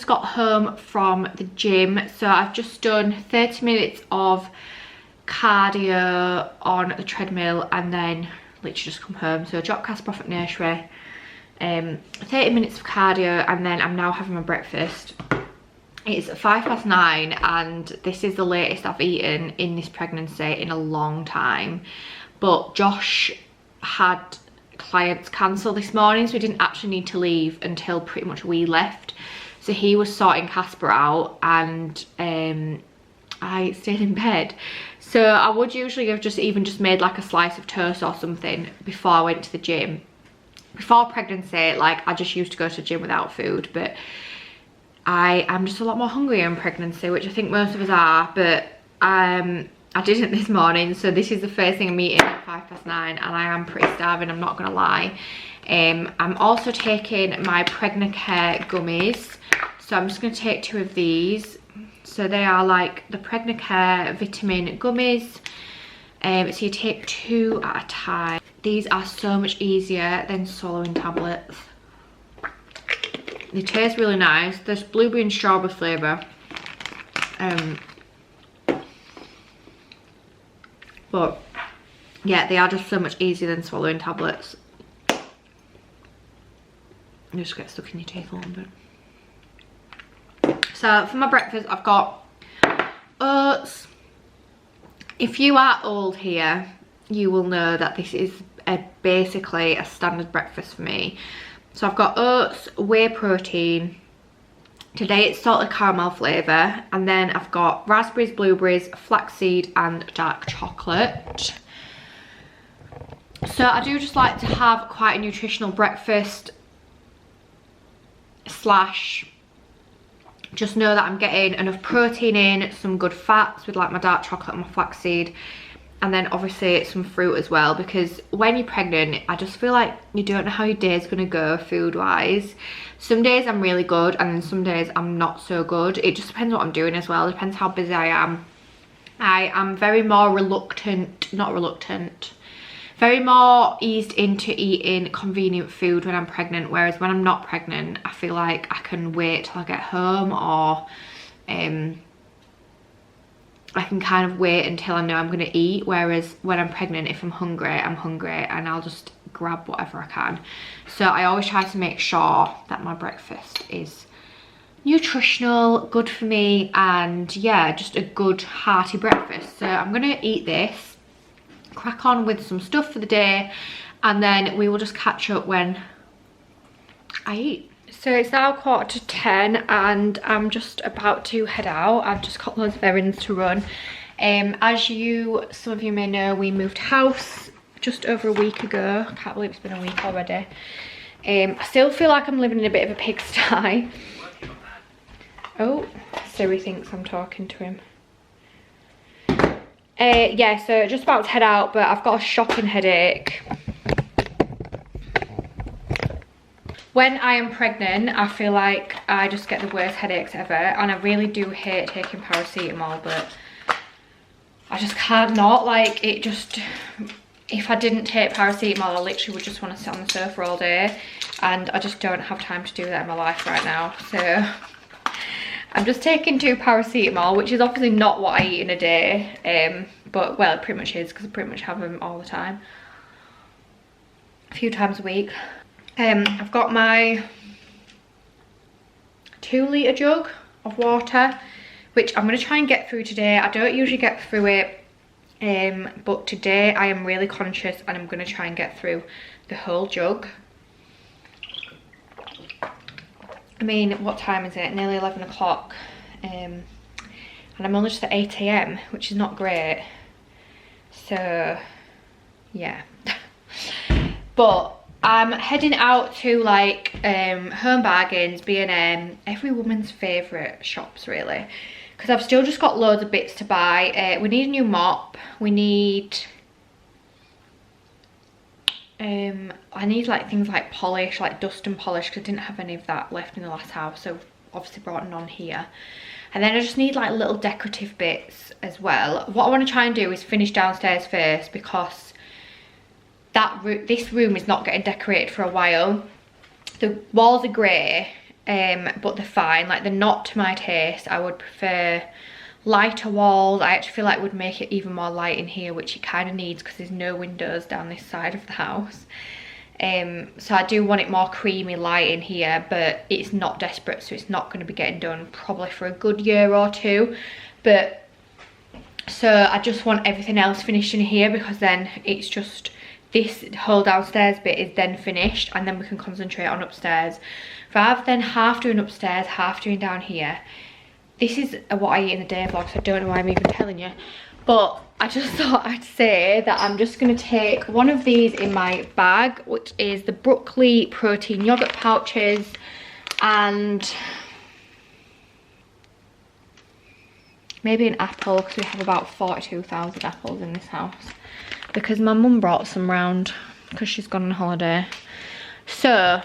got home from the gym, so I've just done 30 minutes of cardio on the treadmill and then literally just come home. So drop Casper off at nursery, 30 minutes of cardio, and then I'm now having my breakfast. It's 9:05 and this is the latest I've eaten in this pregnancy in a long time. But Josh had clients cancel this morning, so we didn't actually need to leave until pretty much we left. So he was sorting Casper out and I stayed in bed. So I would usually have just made like a slice of toast or something before I went to the gym. Before pregnancy, like, I just used to go to the gym without food, but I am just a lot more hungry in pregnancy, which I think most of us are, but I didn't this morning, so this is the first thing I'm eating at 9:05 and I am pretty starving, I'm not gonna lie. I'm also taking my Pregnant Care gummies, so I'm just gonna take 2 of these. So they are like the Pregnant Care vitamin gummies, so you take 2 at a time. These are so much easier than swallowing tablets. They taste really nice. There's blueberry and strawberry flavour. But yeah, they are just so much easier than swallowing tablets. You just get stuck in your teeth a little bit. So for my breakfast, I've got oats. If you are old here, you will know that this is basically a standard breakfast for me. So I've got oats, whey protein. Today it's salted caramel flavour. And then I've got raspberries, blueberries, flaxseed and dark chocolate. So I do just like to have quite a nutritional breakfast slash just know that I'm getting enough protein in, some good fats with like my dark chocolate and my flaxseed, and then obviously some fruit as well, because when you're pregnant I just feel like you don't know how your day's gonna go food wise. Some days I'm really good and then some days I'm not so good. It just depends what I'm doing as well. It depends how busy I am. I am very more very more eased into eating convenient food when I'm pregnant, whereas when I'm not pregnant I feel like I can wait till I get home, or I can kind of wait until I know I'm going to eat, whereas when I'm pregnant, if I'm hungry and I'll just grab whatever I can. So I always try to make sure that my breakfast is nutritional, good for me, and yeah, just a good hearty breakfast. So I'm going to eat this, crack on with some stuff for the day, and then we will just catch up when I eat. So it's now 10:15 and I'm just about to head out. I've just got loads of errands to run. As some of you may know, we moved house just over a week ago. I can't believe it's been a week already. I still feel like I'm living in a bit of a pigsty. Oh, Siri thinks I'm talking to him. Yeah, so just about to head out, but I've got a shocking headache. When I am pregnant, I feel like I just get the worst headaches ever, and I really do hate taking paracetamol, but I just can't not. Like, it just, if I didn't take paracetamol, I literally would just want to sit on the sofa all day, and I just don't have time to do that in my life right now. So I'm just taking 2 paracetamol, which is obviously not what I eat in a day, but well, it pretty much is, because I pretty much have them all the time, a few times a week. I've got my 2-litre jug of water, which I'm going to try and get through today. I don't usually get through it, but today I am really conscious and I'm going to try and get through the whole jug. I mean, what time is it? Nearly 11 o'clock. And I'm only just at 8 AM, which is not great. So, yeah. But I'm heading out to like Home Bargains, B&M, every woman's favourite shops really, because I've still just got loads of bits to buy. We need a new mop. We need I need like things like polish, like dust and polish, because I didn't have any of that left in the last house, so obviously brought none here. And then I just need like little decorative bits as well. What I want to try and do is finish downstairs first, because this room is not getting decorated for a while. The walls are grey, but they're fine. Like, they're not to my taste. I would prefer lighter walls. I actually feel like it would make it even more light in here, which it kind of needs because there's no windows down this side of the house. So I do want it more creamy light in here, but it's not desperate, so it's not going to be getting done probably for a good year or two. But so I just want everything else finished in here, because then it's just this whole downstairs bit is then finished, and then we can concentrate on upstairs rather than half doing upstairs, half doing down here. This is what I eat in the day vlog, so I don't know why I'm even telling you. But I just thought I'd say that I'm just going to take one of these in my bag, which is the Broccoli protein yogurt pouches, and maybe an apple, because we have about 42,000 apples in this house, because my mum brought some round because she's gone on holiday. So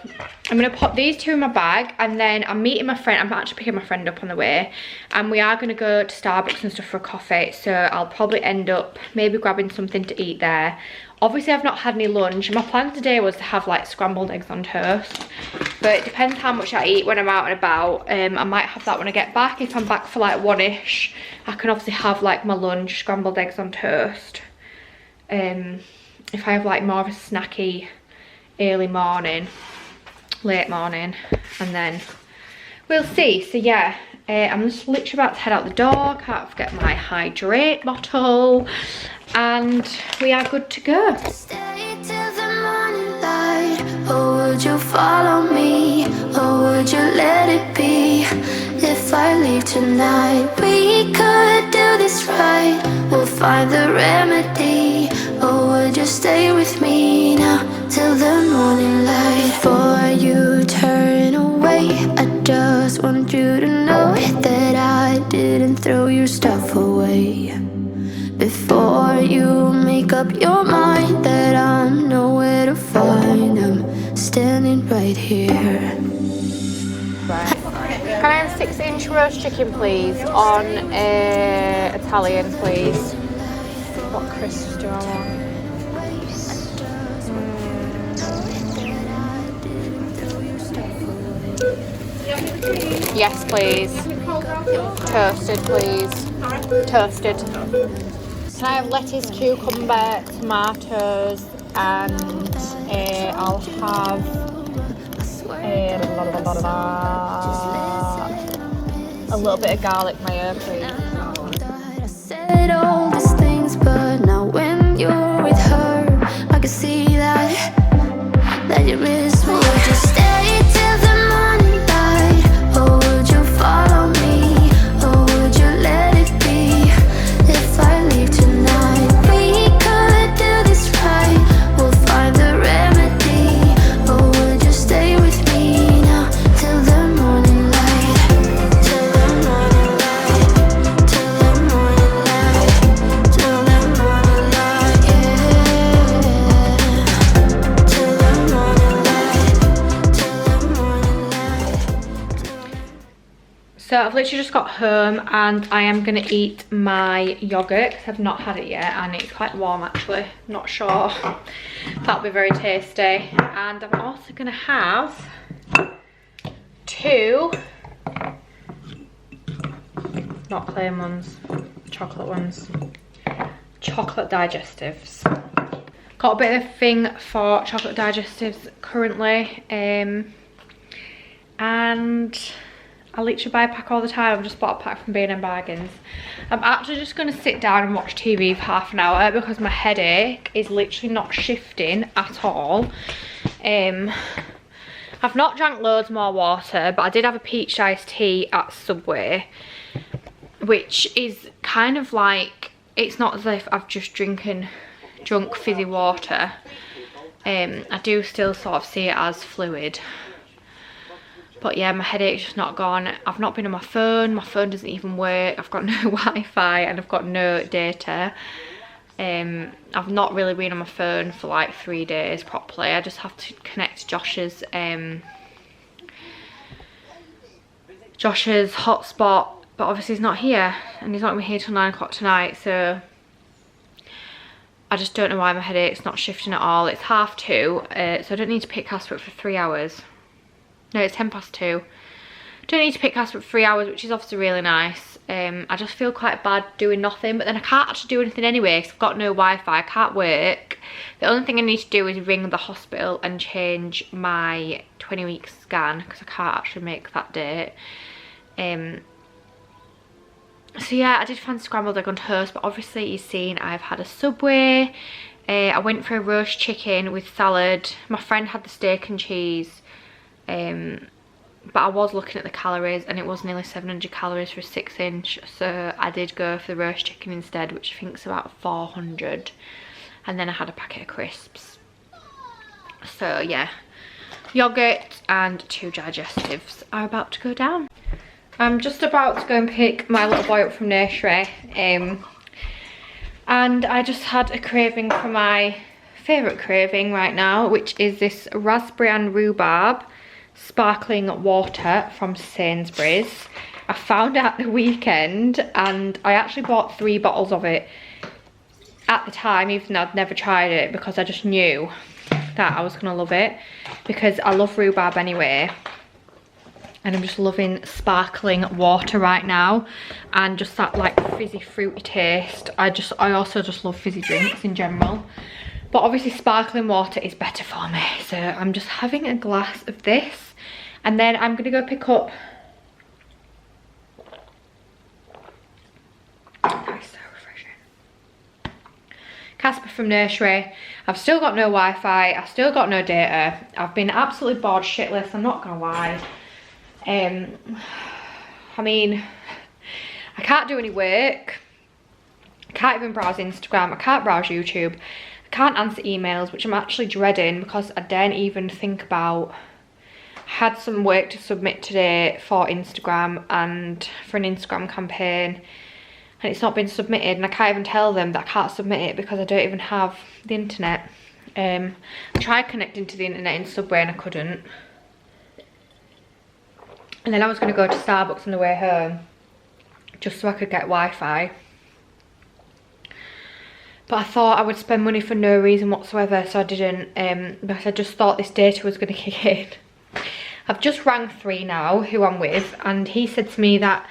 I'm going to pop these two in my bag, and then I'm meeting my friend. I'm actually picking my friend up on the way, and we are going to go to Starbucks and stuff for a coffee. So I'll probably end up maybe grabbing something to eat there. Obviously I've not had any lunch. My plan today was to have like scrambled eggs on toast, but it depends how much I eat when I'm out and about. I might have that when I get back. If I'm back for like 1ish, I can obviously have like my lunch, scrambled eggs on toast. If I have like more of a snacky early morning, late morning, and then we'll see. So yeah, I'm just literally about to head out the door. Can't forget my hydrate bottle, and we are good to go. Stay till the morning light, or would you follow me, or would you let it be? If I leave tonight, we could do this right. We'll find the remedy, or would you stay with me now till the morning light? Before you turn away, I just want you to know that I didn't throw your stuff away. Before you make up your mind that I'm nowhere to find, I'm standing right here. Can I have 6-inch roast chicken, please, on Italian, please? What crisps do I want? Yes, please. Toasted, please. Toasted. Can I have lettuce, cucumber, tomatoes, and I'll have a little bit of garlic mayo, please. I said all these things, but now when you're with her, I can see that you miss me. Would you stay till the morning light, or would you follow me, or would you let it be? If I leave tonight, we could do this right. We'll find the remedy, or would you stay with me now till the morning light? Till the morning light, till the morning light, till the morning light, yeah. Till the morning light, till the morning light. So I've literally just got home, and I am going to eat my yogurt because I've not had it yet, and it's quite warm actually. Not sure that'll be very tasty. And I'm also going to have 2, not plain ones, chocolate ones, chocolate digestives. Got a bit of a thing for chocolate digestives currently, and I literally buy a pack all the time. I've just bought a pack from B&M Bargains. I'm actually just going to sit down and watch TV for half an hour because my headache is literally not shifting at all. I've not drank loads more water, but I did have a peach iced tea at Subway, which is kind of like, it's not as if I've just drunk fizzy water. I do still sort of see it as fluid. But yeah, my headache's just not gone. I've not been on my phone doesn't even work. I've got no Wi-Fi and I've got no data. I've not really been on my phone for like 3 days properly. I just have to connect Josh's hotspot, but obviously he's not here, and he's not going to be here till 9 o'clock tonight, so I just don't know why my headache's not shifting at all. It's 2:30, so I don't need to pick Casper up for 3 hours. No, it's 2:10. I don't need to pick Casper for 3 hours, which is obviously really nice. I just feel quite bad doing nothing, but then I can't actually do anything anyway because I've got no Wi-Fi, I can't work. The only thing I need to do is ring the hospital and change my 20-week scan because I can't actually make that date. So yeah, I did fancy scrambled egg on toast, but obviously you've seen I've had a Subway. I went for a roast chicken with salad. My friend had the steak and cheese, but I was looking at the calories and it was nearly 700 calories for a 6-inch, so I did go for the roast chicken instead, which I think is about 400, and then I had a packet of crisps. So yeah, yogurt and 2 digestives are about to go down. I'm just about to go and pick my little boy up from nursery, and I just had a craving for my favourite craving right now, which is this raspberry and rhubarb sparkling water from Sainsbury's. I found it at the weekend and I actually bought 3 bottles of it at the time, even though I'd never tried it, because I just knew that I was going to love it, because I love rhubarb anyway. And I'm just loving sparkling water right now, and just that like fizzy fruity taste. I also just love fizzy drinks in general, but obviously sparkling water is better for me. So I'm just having a glass of this, and then I'm gonna go pick up. That is so refreshing. Casper from nursery. I've still got no Wi-Fi. I've still got no data. I've been absolutely bored shitless, I'm not gonna lie. I mean, I can't do any work, I can't even browse Instagram, I can't browse YouTube, I can't answer emails, which I'm actually dreading because I daren't even think about. I had some work to submit today for Instagram and for an Instagram campaign, and it's not been submitted, and I can't even tell them that I can't submit it because I don't even have the internet. I tried connecting to the internet in Subway and I couldn't. And then I was going to go to Starbucks on the way home just so I could get Wi-Fi. But I thought I would spend money for no reason whatsoever, so I didn't, because I just thought this data was going to kick in. I've just rang 3 now, who I'm with, and he said to me that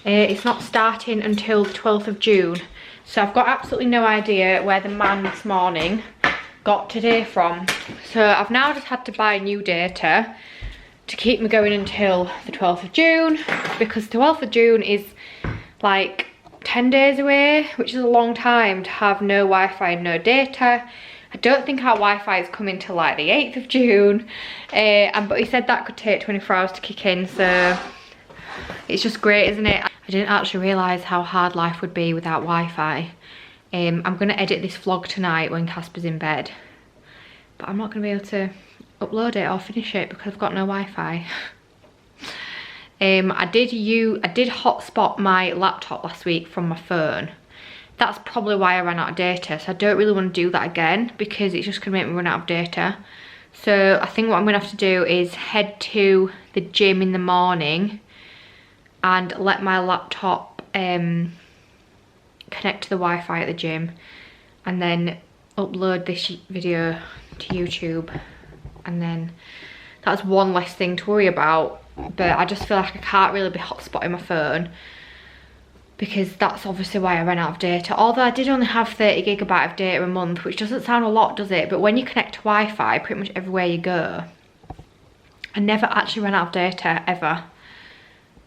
it's not starting until the 12th of June. So I've got absolutely no idea where the man this morning got today from. So I've now just had to buy new data to keep me going until the 12th of June, because the 12th of June is like 10 days away, which is a long time to have no Wi-Fi and no data. I don't think our Wi-Fi is coming till like the 8th of June, but he said that could take 24 hours to kick in, so it's just great, isn't it? I didn't actually realise how hard life would be without Wi-Fi. I'm going to edit this vlog tonight when Casper's in bed, but I'm not going to be able to upload it or finish it because I've got no Wi-Fi. I did hotspot my laptop last week from my phone. That's probably why I ran out of data, so I don't really want to do that again because it's just going to make me run out of data. So I think what I'm going to have to do is head to the gym in the morning and let my laptop connect to the Wi-Fi at the gym, and then upload this video to YouTube. And then that's one less thing to worry about, but I just feel like I can't really be hotspotting my phone because that's obviously why I ran out of data. Although I did only have 30GB of data a month, which doesn't sound a lot, does it? But when you connect to Wi-Fi pretty much everywhere you go, I never actually ran out of data ever.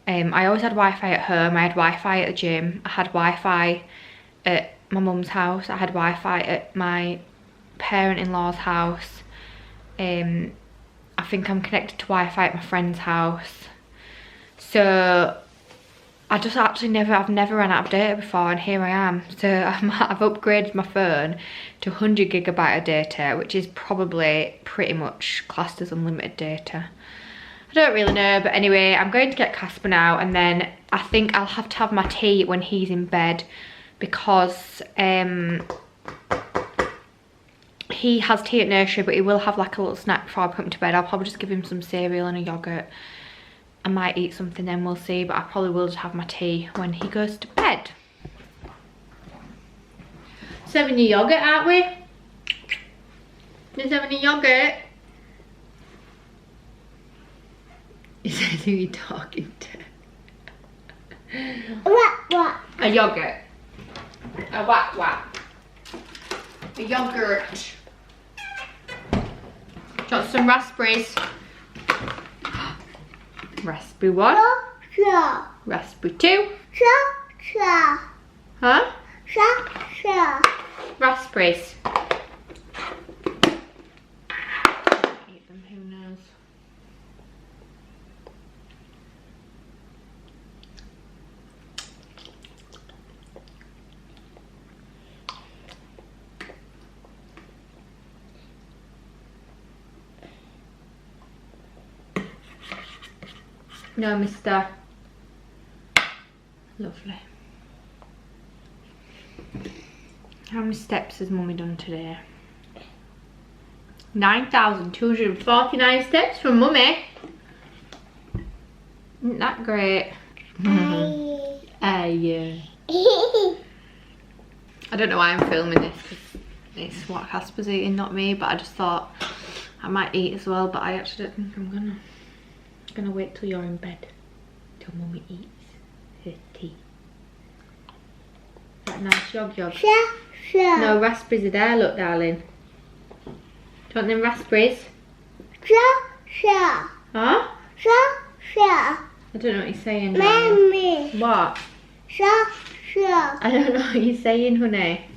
I always had Wi-Fi at home, I had Wi-Fi at the gym, I had Wi-Fi at my mum's house, I had Wi-Fi at my parent-in-law's house. I think I'm connected to Wi-Fi at my friend's house. So I just actually I've never run out of data before, and here I am. So I've upgraded my phone to 100GB of data, which is probably pretty much classed as unlimited data. I don't really know, but anyway, I'm going to get Casper now, and then I think I'll have to have my tea when he's in bed because he has tea at nursery, but he will have like a little snack before I put him to bed. I'll probably just give him some cereal and a yogurt. I might eat something then, we'll see, but I probably will just have my tea when he goes to bed. Just having your yogurt, aren't we? Just having your yogurt. He says, who are you talking A yogurt. A what? A yogurt. Got some raspberries. Raspberry 1. Raspberry 2. Huh? Raspberries. Eat them, who knows? No, mister. Lovely. How many steps has Mummy done today? 9,249 steps from Mummy. Isn't that great? Yeah. I don't know why I'm filming this because it's what Casper's eating, not me, but I just thought I might eat as well, but I actually don't think I'm gonna wait till you're in bed till Mummy eats her tea. That nice yog. No, raspberries are there, look darling. Do you want them raspberries? Huh? I don't know what you're saying, honey. What? I don't know what you're saying, honey.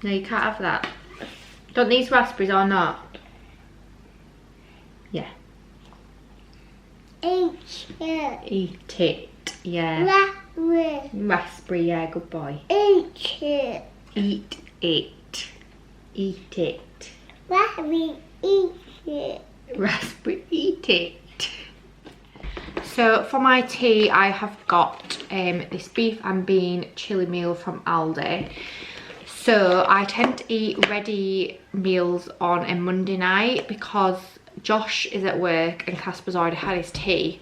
No, you can't have that. Do you want these raspberries or not? Yeah. Eat it. Yeah. Raspberry, yeah, good boy. Eat it. Raspberry, eat it. Raspberry, eat it. So for my tea, I have got this beef and bean chili meal from Aldi. So I tend to eat ready meals on a Monday night because Josh is at work and Casper's already had his tea.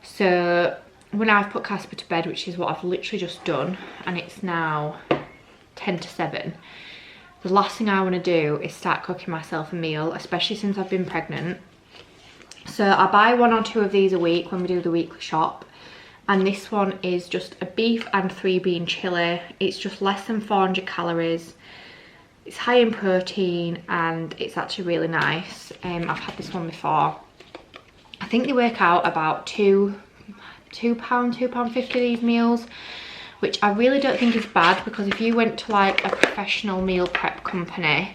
So when I've put Casper to bed, which is what I've literally just done, and it's now 10 to 7, the last thing I want to do is start cooking myself a meal, especially since I've been pregnant. So I buy 1 or 2 of these a week when we do the weekly shop, and this one is just a beef and 3 bean chili. It's just less than 400 calories. It's high in protein and it's actually really nice. I've had this one before. I think they work out about £2.50 these meals, which I really don't think is bad, because if you went to like a professional meal prep company,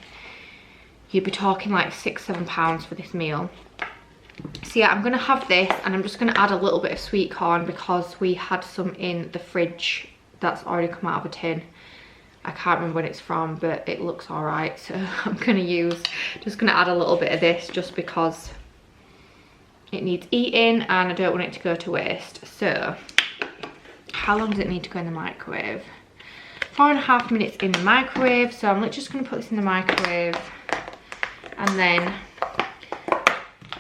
you'd be talking like £6-7 for this meal. So yeah, I'm gonna have this, and I'm just gonna add a little bit of sweet corn because we had some in the fridge that's already come out of a tin. I can't remember when it's from, but it looks all right, so I'm just gonna add a little bit of this just because it needs eating and I don't want it to go to waste. So how long does it need to go in the microwave? 4.5 minutes in the microwave. So I'm just gonna put this in the microwave and then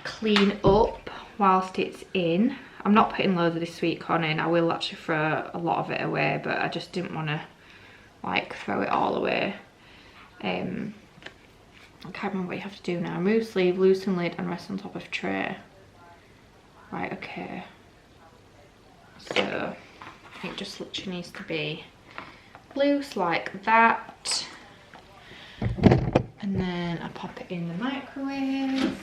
clean up whilst it's in. I'm not putting loads of this sweet corn in. I will actually throw a lot of it away, but I just didn't want to like throw it all away. I can't remember what you have to do now. Remove sleeve, loosen lid and rest on top of tray. Right, okay. So it just literally needs to be loose like that. And then I pop it in the microwave.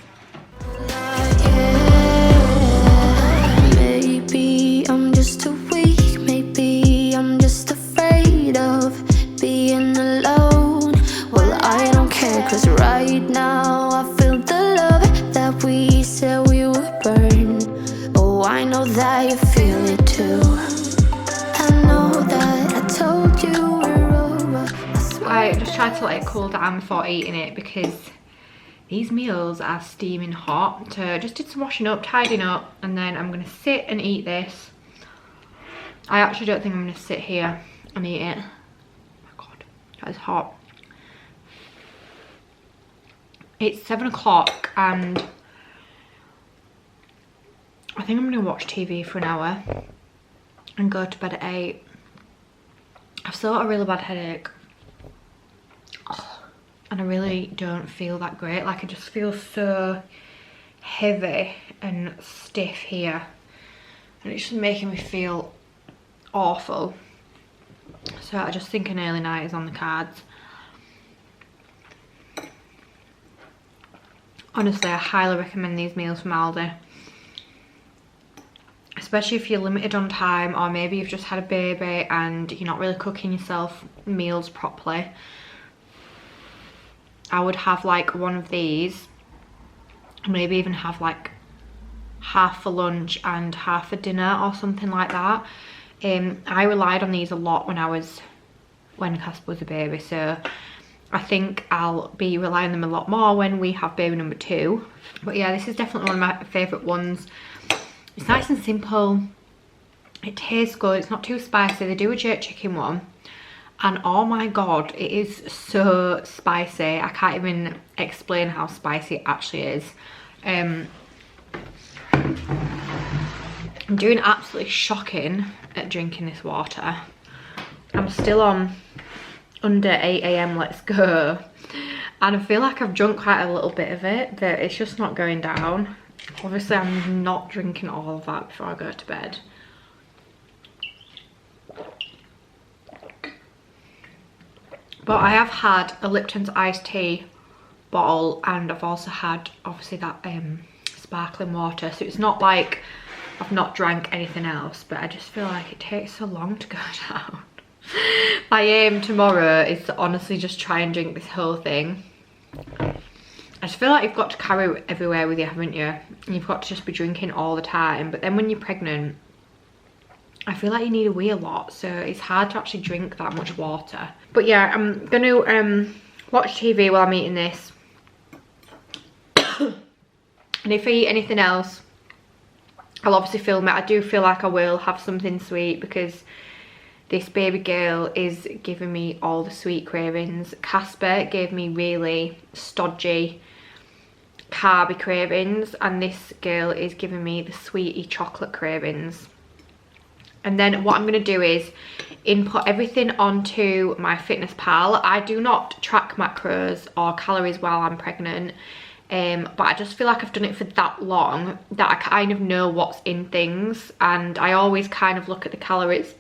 Maybe I'm just too weak, maybe I'm just afraid of being alone. Well, I don't care, cause right now I feel the love that we said we would burn. Oh, I know that you feel it too. I know that I told you we're over. I just tried to let it cool down before eating it because these meals are steaming hot. So I just did some washing up, tidying up, and then I'm gonna sit and eat this. I actually don't think I'm gonna sit here and eat it. Oh my god, that is hot. It's 7 o'clock and I think I'm gonna watch TV for an hour and go to bed at 8. I've still got a really bad headache. And I really don't feel that great. Like I just feel so heavy and stiff here. And it's just making me feel awful. So I just think an early night is on the cards. Honestly, I highly recommend these meals from Aldi. Especially if you're limited on time, or maybe you've just had a baby and you're not really cooking yourself meals properly. I would have like one of these, maybe even have like half for lunch and half for dinner or something like that. I relied on these a lot when Casper was a baby, so I think I'll be relying on them a lot more when we have baby number 2. But yeah, this is definitely one of my favourite ones. It's nice and simple, it tastes good, it's not too spicy. They do a jerk chicken one, and oh my god, it is so spicy. I can't even explain how spicy it actually is. I'm doing absolutely shocking at drinking this water. I'm still on under 8 AM let's go, and I feel like I've drunk quite a little bit of it, but it's just not going down. Obviously I'm not drinking all of that before I go to bed. But I have had a Lipton's iced tea bottle, and I've also had obviously that sparkling water, so it's not like I've not drank anything else, but I just feel like it takes so long to go down. My aim tomorrow is to honestly just try and drink this whole thing. I just feel like you've got to carry it everywhere with you, haven't you? And you've got to just be drinking all the time. But then when you're pregnant, I feel like you need a wee a lot, so it's hard to actually drink that much water. But yeah, I'm going to watch TV while I'm eating this. And if I eat anything else, I'll obviously film it. I do feel like I will have something sweet because this baby girl is giving me all the sweet cravings. Casper gave me really stodgy, carby cravings, and this girl is giving me the sweetie chocolate cravings. And then what I'm going to do is input everything onto MyFitnessPal. I do not track macros or calories while I'm pregnant, but I just feel like I've done it for that long that I kind of know what's in things, and I always kind of look at the calories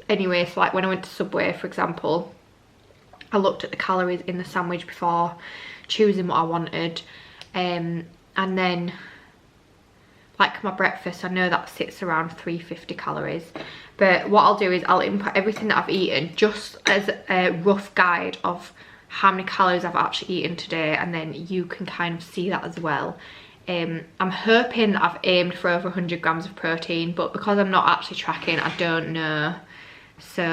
anyway. So like when I went to Subway, for example, I looked at the calories in the sandwich before choosing what I wanted, and then like my breakfast, I know that sits around 350 calories. But what I'll do is I'll input everything that I've eaten just as a rough guide of how many calories I've actually eaten today, and then you can kind of see that as well. I'm hoping I've aimed for over 100 grams of protein, but because I'm not actually tracking, I don't know. So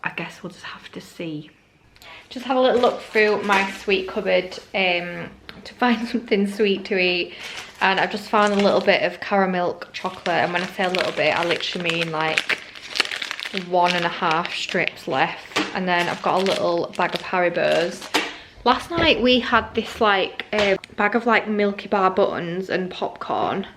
I guess we'll just have to see. Just have a little look through my sweet cupboard to find something sweet to eat, and I've just found a little bit of caramel chocolate, and when I say a little bit, I literally mean like 1.5 strips left. And then I've got a little bag of Haribos. Last night we had this like bag of like Milky Bar buttons and popcorn.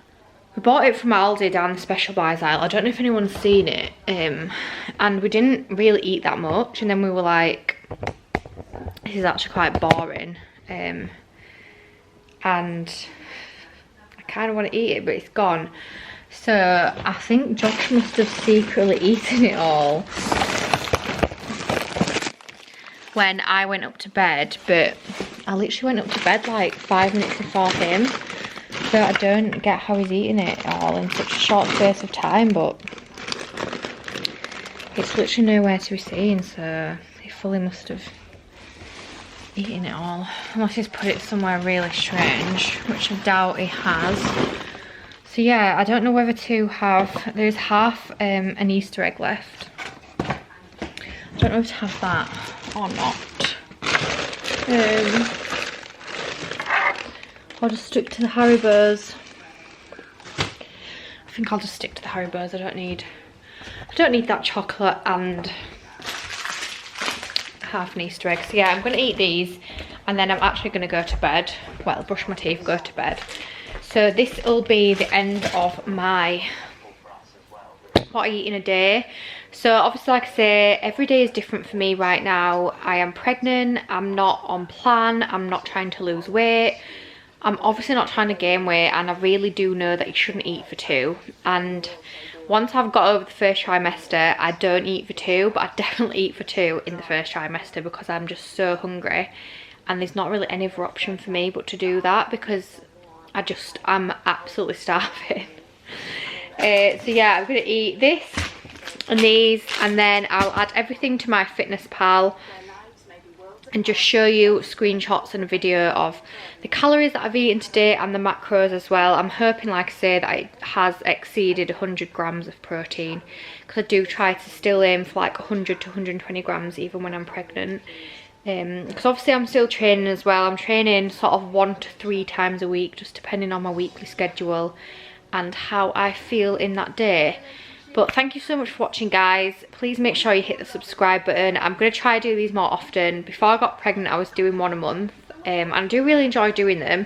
We bought it from Aldi down the special buys aisle. I don't know if anyone's seen it, and we didn't really eat that much, and then we were like, this is actually quite boring, and I kind of want to eat it, but it's gone. So I think Josh must have secretly eaten it all when I went up to bed, but I literally went up to bed like 5 minutes before him. So I don't get how he's eating it all in such a short space of time, but it's literally nowhere to be seen, so he fully must have eaten it all. Unless he's put it somewhere really strange, which I doubt he has. So yeah, I don't know whether to have, there's half an Easter egg left. I don't know if to have that or not. I'll just stick to the Haribos. I think I'll just stick to the Haribos. I don't need that chocolate and half an Easter egg. So yeah, I'm going to eat these, and then I'm actually going to go to bed. Well, brush my teeth, go to bed. So this will be the end of my what I eat in a day. So obviously, like I say, every day is different for me right now. I am pregnant, I'm not on plan, I'm not trying to lose weight, I'm obviously not trying to gain weight, and I really do know that you shouldn't eat for 2. And once I've got over the first trimester, I don't eat for 2, but I definitely eat for 2 in the first trimester because I'm just so hungry, and there's not really any other option for me but to do that because I'm absolutely starving. So yeah, I'm gonna eat this and these, and then I'll add everything to my Fitness Pal and just show you screenshots and a video of the calories that I've eaten today and the macros as well. I'm hoping, like I say, that it has exceeded 100 grams of protein, because I do try to still aim for like 100 to 120 grams even when I'm pregnant. Because obviously I'm still training as well. I'm training sort of 1 to 3 times a week, just depending on my weekly schedule and how I feel in that day. But thank you so much for watching, guys. Please make sure you hit the subscribe button. I'm going to try to do these more often. Before I got pregnant, I was doing 1 a month. And I do really enjoy doing them.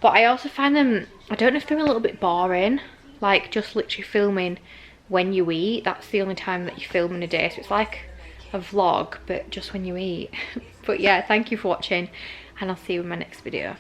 But I also find them, I don't know if they're a little bit boring. Like, just literally filming when you eat. That's the only time that you film in a day. So it's like a vlog, but just when you eat. But yeah, thank you for watching. And I'll see you in my next video.